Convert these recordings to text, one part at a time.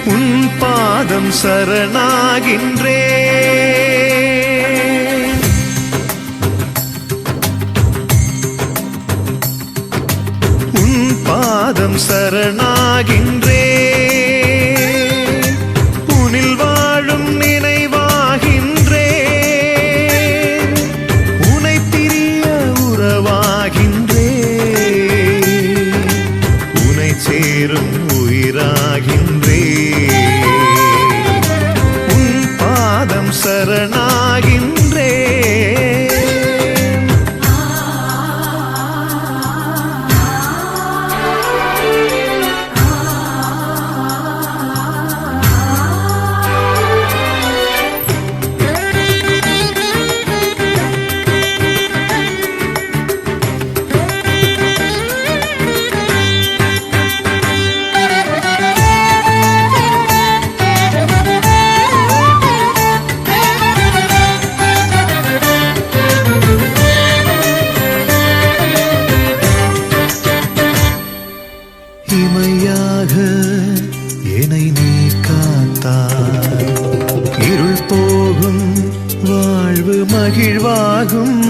உன் பாதம் சரணாகின்றேன். உன் பாதம் சரணாகின்றேன். உனில் வாழும் நினைவாகின்றேன். உனை பிரிய உறவாகின்றேன். உனை சேரும் உயிராகின்றேன். உன் பாதம் சரணாகின்றேன். இமையாக என்னை நீ காத்தாய். இருள் போகும் வாழ்வு மகிழ்வாகும்.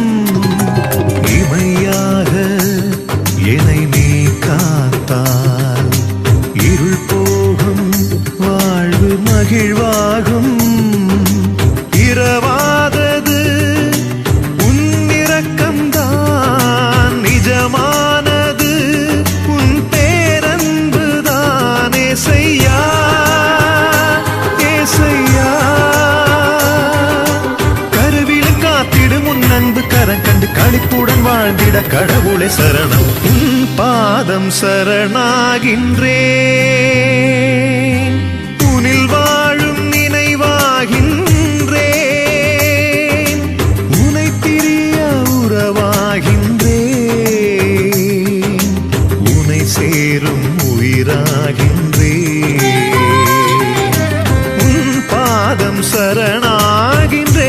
இமையாக என்னை நீ காத்தாய். இருள் போகும் வாழ்வு மகிழ்வாகும். இரவாதது உன் இரக்கம்தான் நிஜமானது. உன் பேரன்புதான் ஏசையா, ஏசையா. கருவிலும் காத்திடும் உன் அன்பு கரம் கண்டு களிப்புடன் வாழ்ந்திட கடவுளை சரணம். உன் பாதம் சரணாகின்றேன். உனில் வாழும் நினைவாகின்றேன். உனை பிரிய உறவாகின்றேன். உனை சேரும் உயிராகின்றேன். உன் பாதம் சரணாகின்றேன்.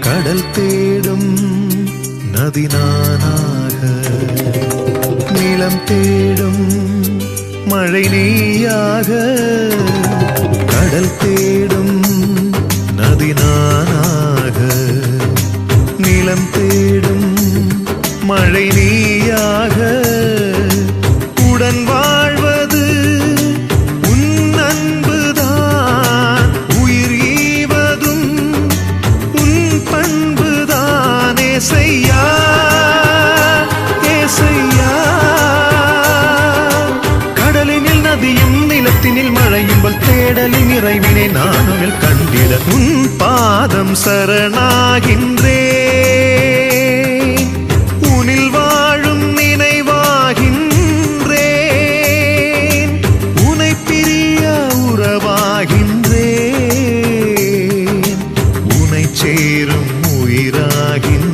கடல் தேடும் நதி நானாக. நிலம் தேடும் மழை நீயாக. கடல் தேடும் நதி நானாக. நிலம் தேடும் மழை நீயாக. உடன் வாழ்வது உன் அன்புதான். உயிர் ஈவதும் உன் பண்புதான் ஏசையா, ஏசையா. கடலினில் நதியும் நிலத்தினில் மழையும் தேடலின் நிறைவினை நானும் கண்டிட உன் பாதம் சரணாகின்றேன். உனில் வாழும் நினைவாகின்றேன். உனை பிரிய உறவாகின்றேன். உனை சேரும் உயிராகின்றேன்.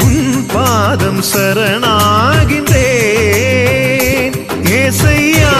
உன் பாதம் சரணாகின்றேன் ஏசையா.